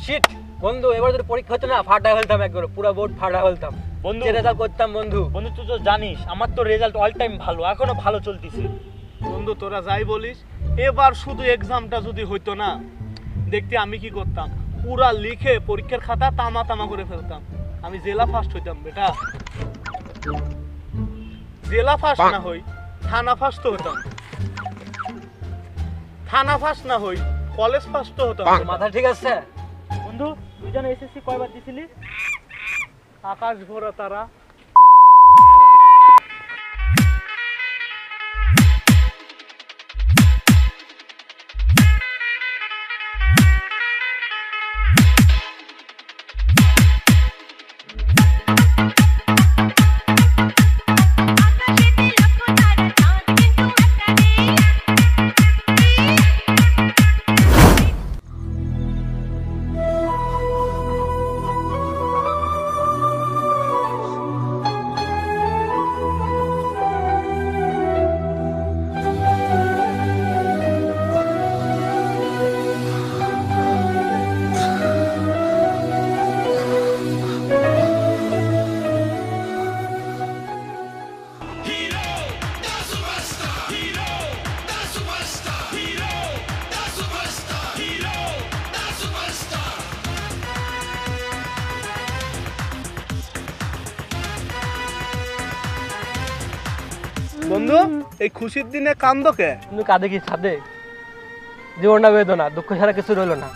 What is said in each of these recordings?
Sheet বন্ধু, এবার যদি পরীক্ষা হতো না ফাটা ফেলতাম, একবার পুরো বোর্ড ফাটা ফেলতাম বন্ধু। রেজাল্ট করতাম বন্ধু। বন্ধু তুই তো জানিস আমার তো রেজাল্ট অল টাইম ভালো, এখনো ভালো চলতেছে। বন্ধু তোরা যাই বলিস, এবার শুধু এক্সামটা যদি হইতো না, দেখতে আমি কি করতাম, পুরা লিখে পরীক্ষার খাতা তামা তামা করে ফেলতাম। আমি জেলা ফার্স্ট হইতাম বেটা। জেলা ফার্স্ট না হই, থানা ফার্স্ট তো হতাম। থানা ফার্স্ট না হই, কলেজ ফার্স্ট তো হতাম। মাথা ঠিক আছে বন্ধু তুই জানো এসএসসি কয়বার দিছিলি? আকাশ ভরা তারা। বন্ধু এই খুশির দিনে কান্দো কে? কিন্তু কাঁদে কি ছাদে? জীবনটা বেদনা, দুঃখ ছাড়া কিছু রইল না।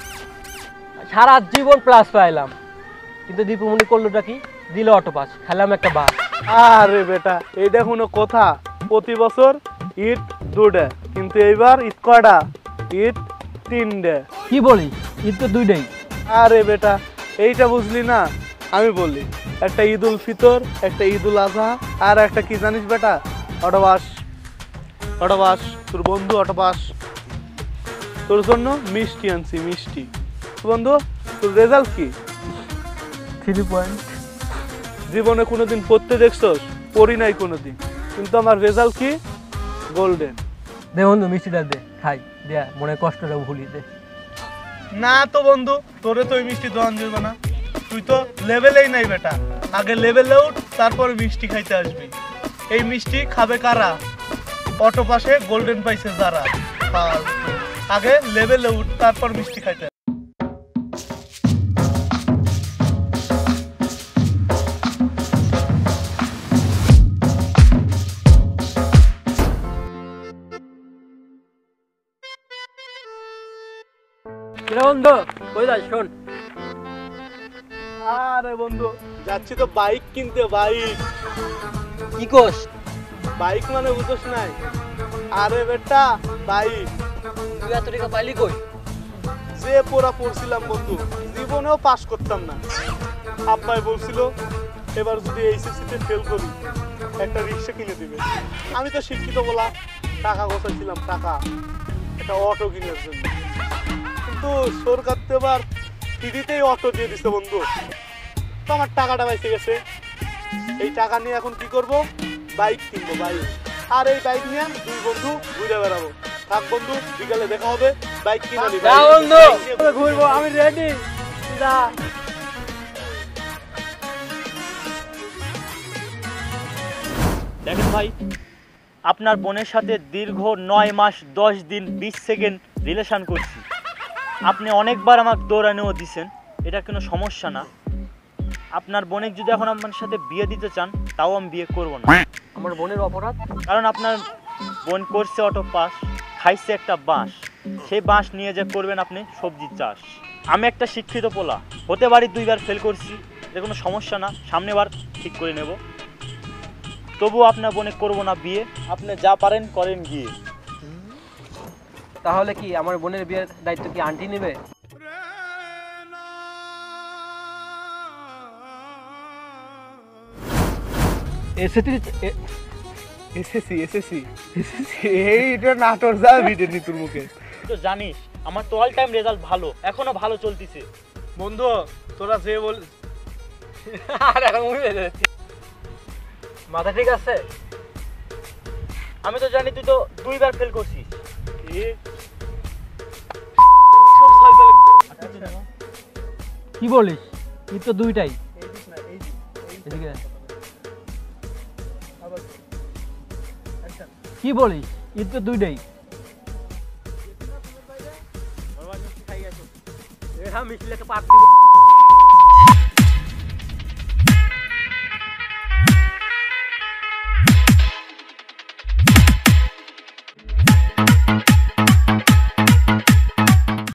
সারা জীবন প্লাস পাইলাম, কিন্তু দীপুমণি করলোটা কি? দিল অটো পাস, খেলাম একটা বাস। আরে বেটা এইটা কোনো কথা? প্রতি বছর ঈদ 2ডে, কিন্তু এইবার ঈদ কয়টা? ঈদ 3ডে। কি বলি, ঈদ তো 2ডেই। আরে বেটা এইটা বুঝলি না? আমি বলি, একটা ঈদ উল ফিতর, একটা ঈদ উল আজহা, আর একটা কি জানিস বেটা? অটোবাস। অটোবাস তোর বন্ধু অটোবাস, তোর জন্য মিষ্টি আনছি, মিষ্টি। বন্ধু তোর রেজাল্ট কি? 3 পয়েন্ট। জীবনে কোনোদিন পড়তে দেখছস? পড়ি নাই কোনোদিন, কিন্তু আমার রেজাল্ট কি? গোল্ডেন। দে বন্ধু মিষ্টিটা দে, খাই দেয়া, মনে কষ্টটা ভুলি দে। না তো বন্ধু, তোরে তো ওই মিষ্টি দোয়ান যাবে না, তুই তো লেভেলেই নাই বেটা। আগে লেভেলে উঠ, তারপর মিষ্টি খাইতে আসবি। এই মিষ্টি খাবে কারা? অটো পাশে গোল্ডেন পাইছে যারা। আগে লেভেলে উঠ, তারপর মিষ্টি খাইতে। বন্ধু কই যাস? শোন, আরে বন্ধু যাচ্ছি তো বাইক কিনতে। বাইক কি কোস? বাইক মানে বুঝোস নাই? আরে বেটা বাইক। তুই এত টাকা পাইলি কই? যে পড়া পড়ছিলাম বন্ধু, জীবনেও পাস করতাম না। আব্বাই বলছিল এবার যদি এইচএসসিতে ফেল করি একটা রিক্সা কিনে দিবে। আমি তো শিক্ষিত বলা টাকা গোছাইছিলাম, টাকা একটা অটো কিনার জন্য। কিন্তু সরকার তো এবার ফ্রিতেই অটো দিয়ে দিচ্ছে বন্ধু। তো আমার টাকাটা বেঁচে গেছে। এই টাকা নিয়ে এখন কি করব? বাইক কিনবো, বাইক। আর এই বাইক নিয়ে দুই বন্ধু ঘুরে বেড়াবো। থাক বন্ধু, বিকালে দেখা হবে। বাইক কিনে নিবি। বন্ধু ঘুরবো, আমি রেডি। যা। দেখেন ভাই, আপনার বোনের সাথে দীর্ঘ 9 মাস 10 দিন 20 সেকেন্ড রিলেশন করছি। আপনি অনেকবার আমাকে দৌড়ানিও দিছেন, এটা কোনো সমস্যা না। আপনার বোনের যদি এখন আমার সাথে বিয়ে দিতে চান, তাও আমি বিয়ে করব না। আমার বোনের অপরাধ? কারণ আপনার বোন করছে অটো পাস, খাইছে একটা বাঁশ, সেই বাঁশ নিয়ে যে করবেন আপনি সবজির চাষ। আমি একটা শিক্ষিত পোলা, হতে পারি 2বার ফেল করছি, এটা কোনো সমস্যা না, সামনেবার ঠিক করে নেব। তবুও আপনার বোনে করবো না বিয়ে, আপনি যা পারেন করেন গিয়ে। তাহলে কি আমার বোনের বিয়ের দায়িত্ব কি আন্টি নেবে? এসএসসি এইটা নাটক যা ভিডিও নি তোর মুখে। তো জানিস আমার তো অল টাইম রেজাল্ট ভালো, এখনো ভালো চলতেছে। বন্ধু তোরা যে বল, মাথা ঠিক আছে? আমি তো জানি তুই তো 2বার ফেল করছিস। কি বলিস? ঈদ তো দুইটাই। এই দিক না, এই দিক, এই দিক। এদিকে। আবার action। কি বলিস? ঈদ তো দুইটাই। খাই গেছো হ্যাঁ, মিশলে একটা পাট দিব।